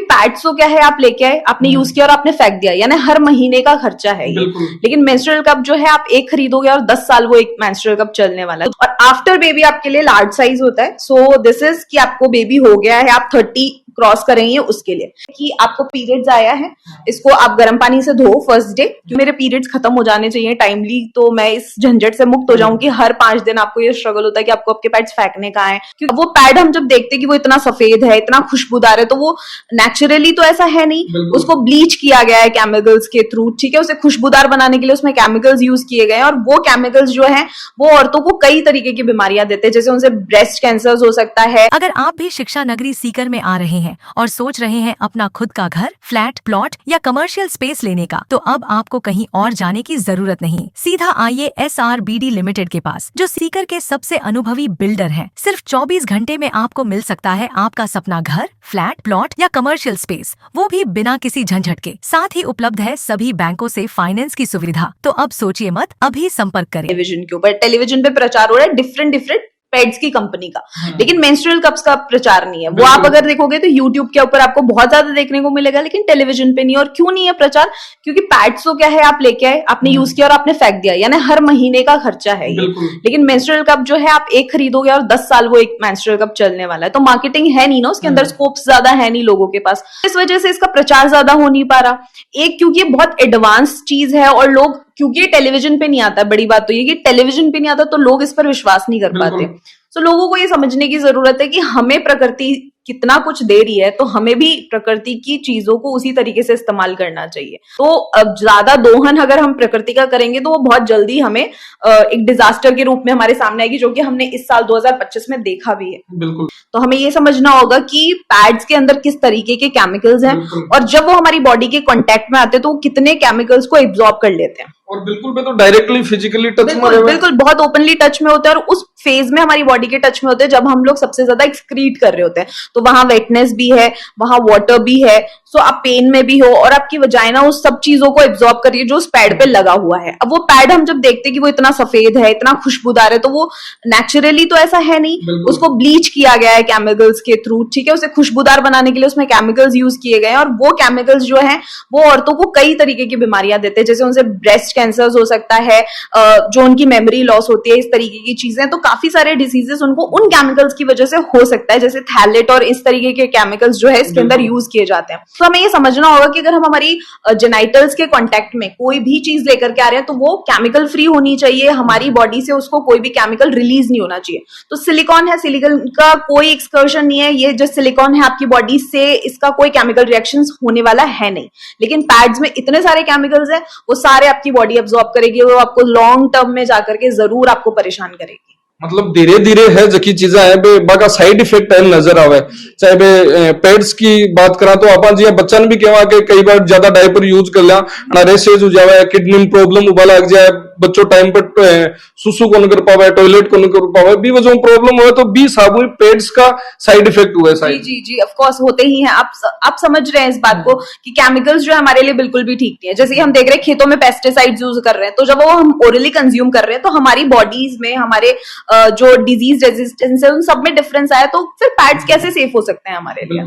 Pads तो क्या है, आप लेके आए, आपने यूज किया और आपने फेंक दिया, यानी हर महीने का खर्चा है ये। लेकिन मेंस्ट्रुअल कप जो है आप एक खरीदोगे और 10 साल वो एक मेंस्ट्रुअल कप चलने वाला है। और आफ्टर बेबी आपके लिए लार्ज साइज होता है। सो दिस इज कि आपको बेबी हो गया है, आप 30 क्रॉस करेंगे उसके लिए कि आपको पीरियड्स आया है, इसको आप गर्म पानी से धो फर्स्ट डे। मेरे पीरियड्स खत्म हो जाने चाहिए टाइमली, तो मैं इस झंझट से मुक्त हो जाऊं कि हर 5 दिन आपको ये स्ट्रगल होता है कि आपको आपके पैड्स फेंकने का है। क्योंकि वो पैड हम जब देखते हैं कि वो इतना सफेद है, इतना खुशबूदार है, तो वो नेचुरली तो ऐसा है नहीं, उसको ब्लीच किया गया है केमिकल्स के थ्रू, ठीक है। उसे खुशबूदार बनाने के लिए उसमें केमिकल्स यूज किए गए हैं, और वो केमिकल्स जो है वो औरतों को कई तरीके की बीमारियां देते हैं, जैसे उनसे ब्रेस्ट कैंसर हो सकता है। अगर आप भी शिक्षा नगरी सीकर में आ रहे हैं और सोच रहे हैं अपना खुद का घर, फ्लैट, प्लॉट या कमर्शियल स्पेस लेने का, तो अब आपको कहीं और जाने की जरूरत नहीं। सीधा आइए SRBD लिमिटेड के पास, जो सीकर के सबसे अनुभवी बिल्डर हैं। सिर्फ 24 घंटे में आपको मिल सकता है आपका सपना घर, फ्लैट, प्लॉट या कमर्शियल स्पेस, वो भी बिना किसी झंझट के। साथ ही उपलब्ध है सभी बैंकों से फाइनेंस की सुविधा। तो अब सोचिए मत, अभी संपर्क करें। टेलीविजन के ऊपर, टेलीविजन पे प्रचार हो रहा है डिफरेंट पैड्स की कंपनी का, लेकिन मेंस्ट्रुअल कप्स का प्रचार नहीं है। वो आप अगर देखोगे तो यूट्यूब के ऊपर आपको बहुत ज्यादा देखने को मिलेगा, लेकिन टेलीविजन पे नहीं। और क्यों नहीं है प्रचार? क्योंकि पैड्स तो क्या है, आप लेके आए, आपने यूज किया और आपने फेंक दिया, यानी हर महीने का खर्चा है ये। लेकिन मेंस्ट्रुअल कप जो है आप एक खरीदोगे और 10 साल वो एक मेंस्ट्रुअल कप चलने वाला है। तो मार्केटिंग है नहीं ना, उसके अंदर स्कोप्स ज्यादा है नहीं लोगों के पास, इस वजह से इसका प्रचार ज्यादा हो नहीं पा रहा। एक, क्योंकि ये बहुत एडवांस चीज है, और लोग, क्योंकि ये टेलीविजन पे नहीं आता, बड़ी बात तो ये कि टेलीविजन पे नहीं आता, तो लोग इस पर विश्वास नहीं कर पाते। तो लोगों को ये समझने की जरूरत है कि हमें प्रकृति कितना कुछ दे रही है, तो हमें भी प्रकृति की चीजों को उसी तरीके से इस्तेमाल करना चाहिए। तो अब ज्यादा दोहन अगर हम प्रकृति का करेंगे तो वो बहुत जल्दी हमें एक डिजास्टर के रूप में हमारे सामने आएगी, जो कि हमने इस साल 2025 में देखा भी है। बिल्कुल। तो हमें ये समझना होगा कि पैड्स के अंदर किस तरीके के केमिकल्स हैं, और जब वो हमारी बॉडी के कांटेक्ट में आते हैं तो वो कितने केमिकल्स को एब्जॉर्ब कर लेते हैं। और बिल्कुल भी तो डायरेक्टली फिजिकली टच में, बिल्कुल बहुत ओपनली टच में होते हैं, और उस फेज में हमारी बॉडी के टच में होते हैं जब हम लोग सबसे ज्यादा एक्सक्रीट कर रहे होते हैं। तो वहां वेटनेस भी है, वहां वाटर भी है, सो आप पेन में भी हो, और आपकी वजाइना उस सब चीजों को एब्जॉर्ब कर रही है जो उस पैड पे लगा हुआ है। अब वो पैड हम जब देखते हैं कि वो इतना सफेद है, इतना खुशबूदार है, तो वो नेचुरली तो ऐसा है नहीं, उसको ब्लीच किया गया है केमिकल्स के थ्रू, ठीक है। उसे खुशबूदार बनाने के लिए उसमें केमिकल्स यूज किए गए हैं, और वो केमिकल्स जो है वो औरतों को कई तरीके की बीमारियां देते हैं, जैसे उनसे ब्रेस्ट कैंसर हो सकता है, जो उनकी मेमोरी लॉस होती है, इस तरीके की चीजें। तो काफी सारे डिसीजेस उनको उन केमिकल्स की वजह से हो सकता है, जैसे थैलेट और इस तरीके के केमिकल्स जो है इसके अंदर यूज किए जाते हैं। तो हमें ये समझना होगा कि अगर हम हमारी जेनाइटल्स के कांटेक्ट में कोई भी चीज लेकर के आ रहे हैं, तो वो केमिकल फ्री होनी चाहिए, हमारी बॉडी से उसको कोई भी केमिकल रिलीज नहीं होना चाहिए। तो सिलिकॉन है, सिलिकॉन का कोई एक्सकर्शन नहीं है, ये जो सिलिकॉन है आपकी बॉडी से इसका कोई केमिकल रिएक्शंस होने वाला है नहीं। लेकिन पैड्स में इतने सारे केमिकल्स हैं, वो सारे आपकी बॉडी एब्जॉर्ब करेगी, वो आपको लॉन्ग टर्म में जाकर के जरूर आपको परेशान करेगी। मतलब धीरे धीरे है जकी चीजा है बे बाका साइड इफेक्ट है नजर आवे। चाहे बे पैड्स की बात करा तो आपा जी बच्चा ने भी कहवा के कई बार ज्यादा डायपर यूज कर लिया, रेसेज हो जावे, किडनी में प्रॉब्लम उबा लग जाए, बच्चों टाइम पर सुसु को नहीं कर पावे, टॉयलेट को नहीं कर पावे, भी वजह प्रॉब्लम हुआ, तो भी साबुन पैड्स का साइड इफेक्ट हुआ है। जी जी ऑफ कोर्स होते ही हैं। आप समझ रहे हैं इस बात को कि केमिकल्स जो है हमारे लिए बिल्कुल भी ठीक नहीं है। जैसे कि हम देख रहे हैं खेतों में पेस्टिसाइड्स यूज कर रहे हैं, तो जब वो हम ओरली कंज्यूम कर रहे हैं तो हमारी बॉडीज में हमारे जो डिजीज रेजिस्टेंस है उन सब में डिफरेंस आया, तो फिर पैड्स कैसे सेफ हो सकते हैं हमारे लिए?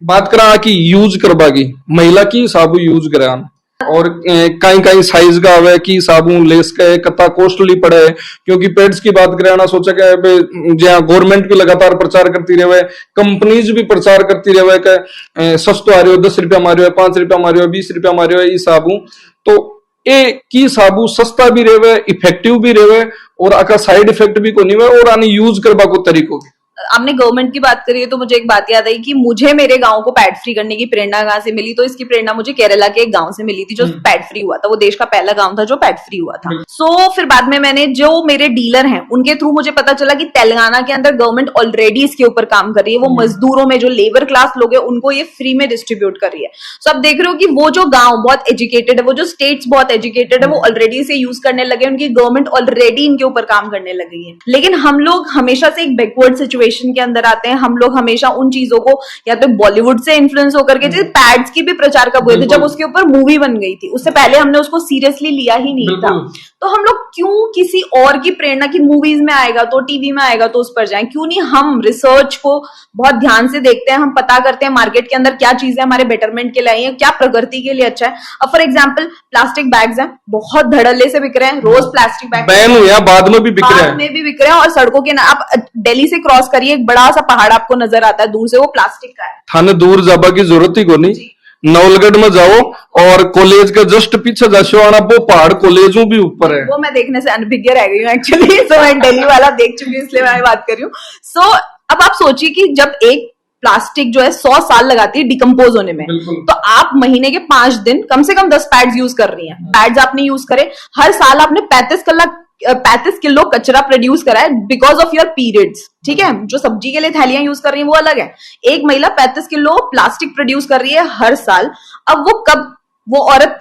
बात करा कि यूज करवागी महिला की साबुन यूज करा, और कई कई साइज का हवे कि साबुन लेस का कता कॉस्टली पड़े है। क्योंकि पैड्स की बात करें ना, सोचा क्या जहाँ गवर्नमेंट भी लगातार प्रचार करती रहे, कंपनीज भी प्रचार करती रहे कि सस्तो आ रहे हो, 10 रुपया मारे हो, 5 रुपया मारे हो, 20 रुपया मारे हो ये साबुन। तो ए की साबु सस्ता भी रहे, इफेक्टिव भी रहे, और आका साइड इफेक्ट भी को नहीं है, और आने यूज करवा को तरीको भी। आपने गवर्नमेंट की बात करी है तो मुझे एक बात याद आई कि मुझे मेरे गांव को पैड फ्री करने की प्रेरणा कहां से मिली। तो इसकी प्रेरणा मुझे केरला के एक गांव से मिली थी जो पैड फ्री हुआ था। वो देश का पहला गांव था जो पैड फ्री हुआ था। सो फिर बाद में मैंने जो मेरे डीलर हैं उनके थ्रू मुझे पता चला कि तेलंगाना के अंदर गवर्नमेंट ऑलरेडी इसके ऊपर काम कर रही है। वो मजदूरों में जो लेबर क्लास लोग है उनको ये फ्री में डिस्ट्रीब्यूट कर रही है। सो आप देख रहे हो कि वो जो गांव बहुत एजुकेटेड है, वो जो स्टेट्स बहुत एजुकेटेड है, वो ऑलरेडी इसे यूज करने लगे, उनकी गवर्नमेंट ऑलरेडी इनके ऊपर काम करने लगी है। लेकिन हम लोग हमेशा से एक बैकवर्ड सिचुएशन के अंदर आते हैं। हम लोग हमेशा उन चीजों को या तो बॉलीवुड से इन्फ्लुएंस होकर के, जैसे पैड्स की भी प्रचार कब हुए थे, जब उसके ऊपर मूवी बन गई थी, उससे पहले हमने उसको सीरियसली लिया ही नहीं था। तो हम लोग क्यों किसी और की प्रेरणा की मूवीज में आएगा तो टीवी में आएगा तो उस पर जाएं, क्यों नहीं हम रिसर्च को बहुत ध्यान से देखते हैं, हम पता करते हैं मार्केट के अंदर क्या चीजें हमारे बेटरमेंट के लिए आई है, क्या प्रगति के लिए अच्छा है। अब फॉर एग्जाम्पल प्लास्टिक बैग्स हैं, बहुत धड़ल्ले से बिक रहे हैं, रोज प्लास्टिक बैग बैन हुए हैं, बाद में भी बिक रहे बाद हैं। में भी बिक रहे हैं, और सड़कों के आप दिल्ली से क्रॉस करिए, एक बड़ा सा पहाड़ आपको नजर आता है दूर से, वो प्लास्टिक का है। थाने दूर जाबा की जरूरत ही को नहीं, नवलगढ़ में जाओ और कॉलेज के जस्ट पीछे जशवाना, वो पहाड़ कॉलेजों भी ऊपर है। वो मैं देखने से अनभिज्ञ रह गई हूँ एक्चुअली, सो मैं दिल्ली वाला देख चुकी हूँ इसलिए मैं बात कर रही हूँ। सो अब आप सोचिए कि जब एक प्लास्टिक जो है 100 साल लगाती है डिकम्पोज होने में, तो आप महीने के 5 दिन कम से कम 10 पैड्स यूज कर रही हैं। पैड्स आपने यूज करे, हर साल आपने 35 किलो कचरा प्रोड्यूस करा है बिकॉज ऑफ योर पीरियड्स। ठीक है, जो सब्जी के लिए थैलियां यूज कर रही हैं वो अलग है, एक महिला 35 किलो प्लास्टिक प्रोड्यूस कर रही है हर साल। अब वो कब वो औरत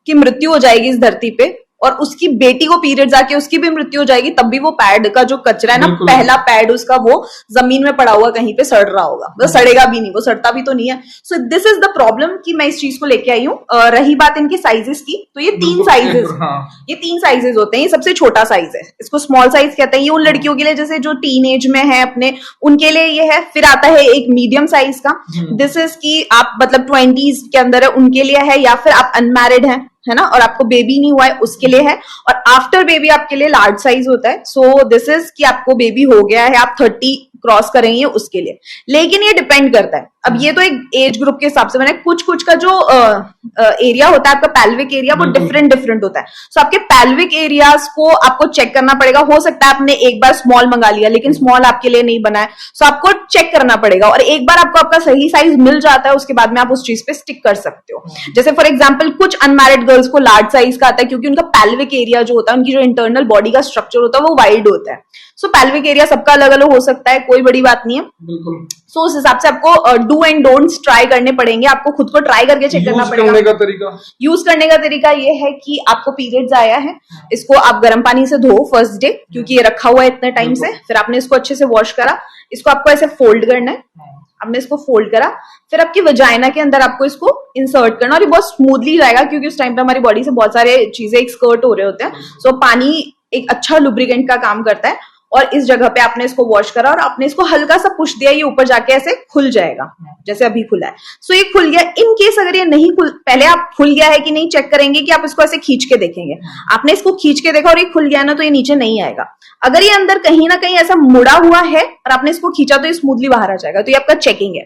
की मृत्यु हो जाएगी इस धरती पे और उसकी बेटी को पीरियड्स आके उसकी भी मृत्यु हो जाएगी, तब भी वो पैड का जो कचरा है ना, पहला पैड उसका वो जमीन में पड़ा हुआ कहीं पे सड़ रहा होगा, वो सड़ेगा भी नहीं, वो सड़ता भी तो नहीं है। So this is the problem कि मैं इस चीज को लेके आई हूँ। रही बात इनके साइजेस की, तो ये 3 साइजेस, ये 3 साइजेस होते हैं। ये सबसे छोटा साइज है, इसको स्मॉल साइज कहते हैं। ये उन लड़कियों के लिए जैसे जो टीन एज में है अपने, उनके लिए ये है। फिर आता है एक मीडियम साइज का, दिस इज की आप मतलब 20s के अंदर है उनके लिए है, या फिर आप अनमैरिड हैं, है ना, और आपको बेबी नहीं हुआ है उसके लिए है। और आफ्टर बेबी आपके लिए लार्ज साइज होता है। सो दिस इज कि आपको बेबी हो गया है, आप 30 क्रॉस करेंगे उसके लिए। लेकिन ये डिपेंड करता है, अब ये तो एक एज ग्रुप के हिसाब से मैंने कुछ का जो एरिया होता है आपका पैल्विक एरिया, वो डिफरेंट होता है। सो आपके पैल्विक एरियाज को आपको चेक करना पड़ेगा। हो सकता है आपने एक बार स्मॉल मंगा लिया लेकिन स्मॉल आपके लिए नहीं बना है, सो आपको चेक करना पड़ेगा। और एक बार आपको आपका सही साइज मिल जाता है उसके बाद में आप उस चीज पे स्टिक कर सकते हो। जैसे फॉर एग्जाम्पल कुछ अनमैरिड गर्ल्स को लार्ज साइज का आता है क्योंकि उनका पैल्विक एरिया जो होता है, उनकी जो इंटरनल बॉडी का स्ट्रक्चर होता है वो वाइड होता है। सो पैल्विक एरिया सबका अलग अलग हो सकता है, कोई बड़ी बात नहीं है। सो उस हिसाब से आपको डू एंड डोंट्स ट्राई करने पड़ेंगे, आपको खुद को ट्राई करके चेक करना पड़ेगा। यूज करने का तरीका ये है कि आपको पीरियड्स आया है, इसको आप गर्म पानी से धो फर्स्ट डे, क्योंकि ये रखा हुआ है इतने टाइम से। फिर आपने इसको अच्छे से वॉश करा, इसको आपको ऐसे फोल्ड करना है। आपने इसको फोल्ड करा, फिर आपकी वजाइना के अंदर आपको इसको इंसर्ट करना, और ये बहुत स्मूथली जाएगा क्योंकि उस टाइम पे हमारी बॉडी से बहुत सारे चीजें एक्सकर्ट हो रहे होते हैं। सो पानी एक अच्छा लुब्रिकेंट का काम करता है। और इस जगह पे आपने इसको वॉश करा और आपने इसको हल्का सा पुश दिया, ये ऊपर जाके ऐसे खुल जाएगा जैसे अभी खुला है। सो ये खुल गया। इन केस अगर ये नहीं खुल, पहले आप खुल गया है कि नहीं चेक करेंगे कि आप इसको ऐसे खींच के देखेंगे। आपने इसको खींच के देखा और ये खुल गया ना, तो ये नीचे नहीं आएगा। अगर ये अंदर कहीं ना कहीं ऐसा मुड़ा हुआ है और आपने इसको खींचा तो ये स्मूथली बाहर आ जाएगा, तो ये आपका चेकिंग है।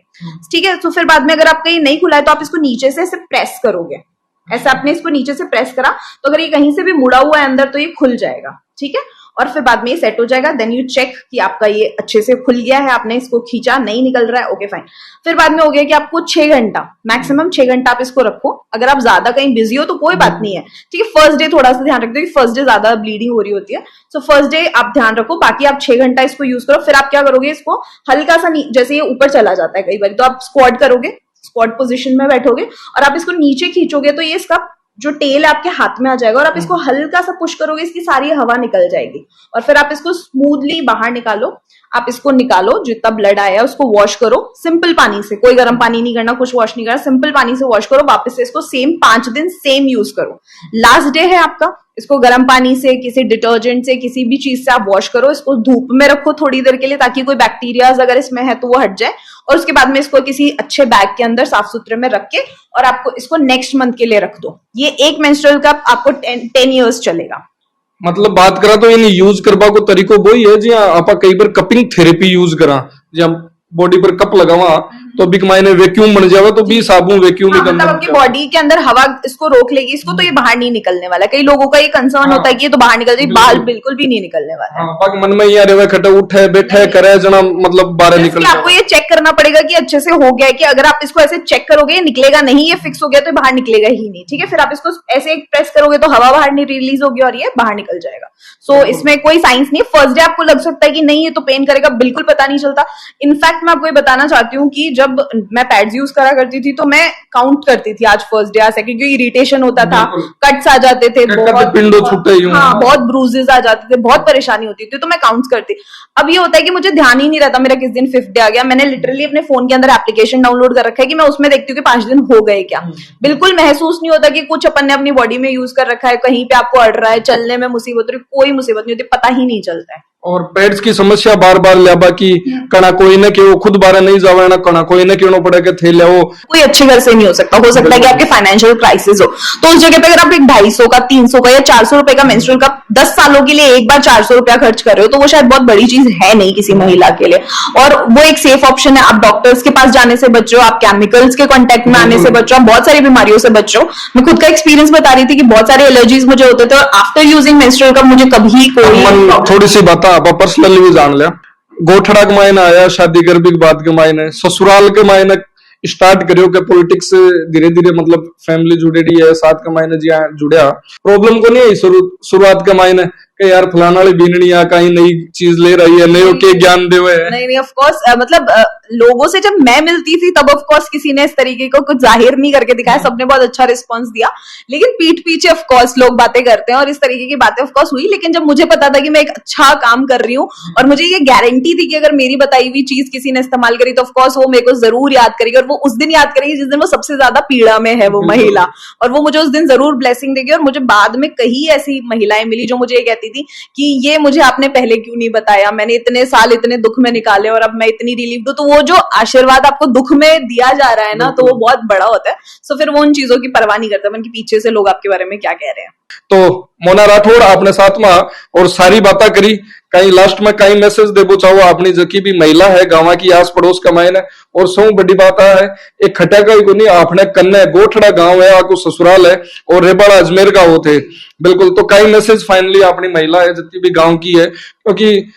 ठीक है, तो फिर बाद में अगर आपका ये नहीं खुला है तो आप इसको नीचे से ऐसे प्रेस करोगे, ऐसे आपने इसको नीचे से प्रेस करा, तो अगर ये कहीं से भी मुड़ा हुआ है अंदर तो ये खुल जाएगा। ठीक है, और फिर बाद में ये सेट हो जाएगा। देन यू चेक कि आपका ये अच्छे से खुल गया है, आपने इसको खींचा, नहीं निकल रहा है, ओके फाइन। फिर बाद में हो गया कि आपको 6 घंटा, मैक्सिमम 6 घंटा आप इसको रखो। अगर आप ज्यादा कहीं बिजी हो तो कोई बात नहीं है, ठीक है। फर्स्ट डे थोड़ा सा ध्यान रखते हो कि फर्स्ट डे ज्यादा ब्लीडिंग हो रही होती है, सो फर्स्ट डे आप ध्यान रखो। बाकी आप 6 घंटा इसको यूज करो। फिर आप क्या करोगे, इसको हल्का सा जैसे ये ऊपर चला जाता है कई बार, तो आप स्क्वाट करोगे, स्क्वाट पोजिशन में बैठोगे और आप इसको नीचे खींचोगे तो ये इसका जो टेल है आपके हाथ में आ जाएगा और आप इसको हल्का सा पुश करोगे, इसकी सारी हवा निकल जाएगी। और फिर आप इसको स्मूथली बाहर निकालो। आप इसको निकालो, जितना ब्लड आया है उसको वॉश करो सिंपल पानी से, कोई गर्म पानी नहीं करना, कुछ वॉश नहीं करना, सिंपल पानी से वॉश करो। वापस से इसको सेम 5 दिन सेम यूज करो। लास्ट डे है आपका, इसको गर्म पानी से, किसी डिटर्जेंट से, किसी भी चीज से आप वॉश करो। इसको धूप में रखो थोड़ी देर के लिए ताकि कोई बैक्टीरियाज अगर इसमें है तो वो हट जाए। और उसके बाद में इसको किसी अच्छे बैग के अंदर साफ सुथरे में रख के और आपको इसको नेक्स्ट मंथ के लिए रख दो। ये एक मेंस्ट्रुअल कप आपको 10 ईयर्स चलेगा। मतलब बात करा तो इन यूज करवा को तरीको वही है जी आप कई बार कपिंग थेरेपी यूज करा, जब बॉडी पर कप लगावा तो बिक मायने वैक्यूम बन जावे, तो भी साबुन वैक्यूम मतलब आपकी बॉडी के अंदर हवा इसको रोक लेगी, इसको तो ये बाहर नहीं निकलने वाला। कई लोगों का ये कंसर्न होता है कि ये तो बाहर निकल जाए, बाहर बिल्कुल भी नहीं निकलने वाला है। मन में ये रेवे खटे उठे बैठे करे जना मतलब बाहर निकल। आपको ये चेक करना पड़ेगा कि अच्छे से हो गया है, कि अगर आप इसको ऐसे चेक करोगे ये निकलेगा नहीं, ये फिक्स हो गया तो बाहर निकलेगा ही नहीं। ठीक है, फिर आप इसको ऐसे प्रेस करोगे तो हवा बाहर नहीं रिलीज होगी और ये बाहर निकल जाएगा। सो इसमें कोई साइंस नहीं। फर्स्ट डे आपको लग सकता है कि नहीं ये तो पेन करेगा, बिल्कुल पता नहीं चलता। इनफैक्ट मैं आपको ये बताना चाहती हूँ कि जब मैं पैड्स यूज करा करती थी तो मैं काउंट करती थी आज फर्स्ट डे या सेकंड, क्योंकि इरिटेशन होता था, कट्स आ जाते थे, बहुत पिंडो छूटे यूं। हाँ बहुत ब्रूजेस आ जाते थे, बहुत परेशानी होती थी, तो मैं काउंट करती। अब ये होता है कि मुझे ध्यान ही नहीं रहता मेरा किस दिन 5th डे आ गया। मैंने लिटरली अपने फोन के अंदर एप्लीकेशन डाउनलोड कर रखा है कि मैं उसमें देखती हूँ कि 5 दिन हो गए क्या। बिल्कुल महसूस नहीं होता कि कुछ अपन ने अपनी बॉडी में यूज कर रखा है, कहीं पे आपको अड़ रहा है, चलने में मुसीबत हो रही, कोई मुसीबत नहीं होती, पता ही नहीं चलता है। और पेट्स की समस्या बार बार लिया की कना कोई न के वो खुद बारे नहीं जावे ना, कना कोई न के पड़े के थे ले वो कोई अच्छे घर से नहीं हो सकता है कि आपके फाइनेंशियल क्राइसिस हो, तो उस जगह पे अगर आप एक 250 का 300 का या 400 रुपए का मेंस्ट्रुअल कप 10 सालों के लिए एक बार 400 रुपया खर्च कर रहे हो, तो वो शायद बहुत बड़ी चीज है नहीं किसी महिला के लिए। और वो एक सेफ ऑप्शन है। आप डॉक्टर्स के पास जाने से बचो, आप केमिकल्स के कॉन्टेक्ट में आने से बचो, आप बहुत सारी बीमारियों से बचो। मैं खुद का एक्सपीरियंस बता रही थी कि बहुत सारे एलर्जीज मुझे होते थे और आफ्टर यूजिंग मेंस्ट्रुअल कप मुझे कभी कोई थोड़ी सी बात आप पर्सनली भी जान लिया। गोठड़ा के मायने आया, शादी कर भी बाद के मायने, ससुराल के मायने स्टार्ट करियो के पॉलिटिक्स से धीरे धीरे मतलब फैमिली जुड़ेड़ी है, साथ के मायने जी जुड़िया प्रॉब्लम को नहीं है शुरुआत के मायने कि यार फलाना वाली बीननी आ कहीं नई चीज ले रही है, नयो के ज्ञान देवे है। नहीं ऑफ कोर्स मतलब लोगों से जब मैं मिलती थी तब ऑफ कोर्स किसी ने इस तरीके को कुछ जाहिर नहीं करके दिखाया, सबने बहुत अच्छा रिस्पांस दिया, लेकिन पीठ पीछे ऑफ कोर्स लोग बातें करते हैं और इस तरीके की बातें ऑफ कोर्स हुई। लेकिन जब मुझे पता था कि मैं एक अच्छा काम कर रही हूँ और मुझे ये गारंटी थी कि अगर मेरी बताई हुई चीज किसी ने इस्तेमाल करी तो ऑफ कोर्स वो मेरे को जरूर याद करेगी, और वो उस दिन याद करेगी जिस दिन वो सबसे ज्यादा पीड़ा में है वो महिला, और वो मुझे उस दिन जरूर ब्लेसिंग देगी। और मुझे बाद में कई ऐसी महिलाएं मिली जो मुझे ये कहती थी कि ये मुझे आपने पहले क्यों नहीं बताया, मैंने इतने साल इतने दुख में निकाले और अब मैं इतनी रिलीफ दूं। तो वो जो आशीर्वाद आपको दुख में दिया जा रहा है ना, तो वो बहुत बड़ा होता है। सो फिर वो उन चीजों की परवाह नहीं करता मन की पीछे से लोग आपके बारे में क्या कह रहे हैं। तो मोना राठौड़ आपने साथ में और सारी बातें करी, कहीं लास्ट में कहीं मैसेज देबो चाहो अपनी जकी भी महिला है गांव की आस पड़ोस का मायने। और सौ बड़ी बात है एक खटिया को नहीं आपने कन्ने गोठड़ा गांव है, आपको ससुराल है और रेबाड़ा अजमेर का वो थे बिल्कुल। तो कई मैसेज फाइनली अपनी महिला है जितनी भी गांव की है, क्योंकि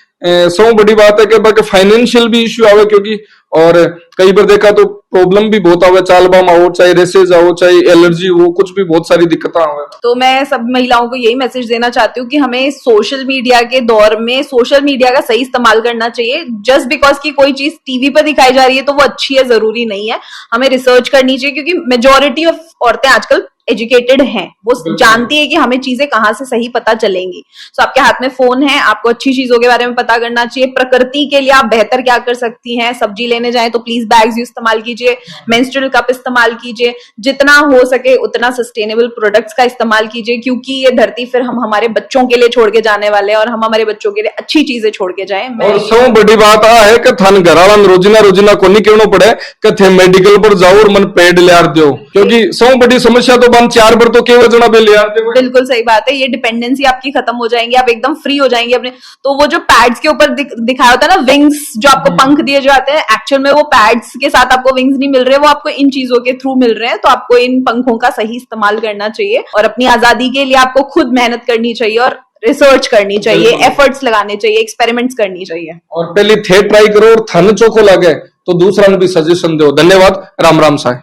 सौ बड़ी बात है कि बाकी फाइनेंशियल भी इश्यू आवे, क्योंकि और कई बार देखा तो प्रॉब्लम भी बहुत आवे, चालबाम हो चाहे रेसेज हो चाहे एलर्जी हो, कुछ भी बहुत सारी दिक्कतें आवे। तो मैं सब महिलाओं को यही मैसेज देना चाहती हूँ कि हमें सोशल मीडिया के दौर में सोशल मीडिया का सही इस्तेमाल करना चाहिए। जस्ट बिकॉज की कोई चीज टीवी पर दिखाई जा रही है तो वो अच्छी है जरूरी नहीं है, हमें रिसर्च करनी चाहिए, क्योंकि मेजोरिटी ऑफ औरतें आजकल एजुकेटेड हैं, वो जानती है कि हमें चीजें कहाँ से सही पता चलेंगी। सो आपके हाथ में फोन है, आपको अच्छी चीजों के बारे में पता करना चाहिए। प्रकृति के लिए आप बेहतर क्या कर सकती हैं, सब्जी लेने जाएं तो प्लीज बैग्स इस्तेमाल कीजिए, मेंस्ट्रुअल कप इस्तेमाल कीजिए, जितना हो सके उतना सस्टेनेबल प्रोडक्ट्स का इस्तेमाल कीजिए, क्योंकि ये धरती फिर हम हमारे बच्चों के लिए छोड़ के जाने वाले हैं और हम हमारे बच्चों के लिए अच्छी चीजें छोड़ के जाएं। और सौ बड़ी बात है कि थान घराला रोजिना को नहीं कहना पड़े कि थे मेडिकल पर जाओ और मन पेड ले दो, क्योंकि सौ बड़ी समस्या तो बन 4 बार तो केवल जना पे ले आते। बिल्कुल सही बात है, ये डिपेंडेंसी आपकी खत्म हो जाएंगी, आप एकदम फ्री हो जाएंगे अपने। तो वो जो पैड्स के ऊपर दिखाया होता है ना विंग्स, जो आपको पंख दिए जाते हैं, एक्चुअल में वो पैड्स के साथ आपको विंग्स नहीं मिल रहे, वो आपको इन चीजों के थ्रू मिल रहे हैं। तो आपको इन पंखों का सही इस्तेमाल करना चाहिए और अपनी आजादी के लिए आपको खुद मेहनत करनी चाहिए और रिसर्च करनी चाहिए, एफर्ट्स लगाने चाहिए, एक्सपेरिमेंट्स करनी चाहिए। और पहले थे ट्राई करो और थन चोखो लगे तो दूसरा भी सजेशन दो। धन्यवाद, राम राम साहब।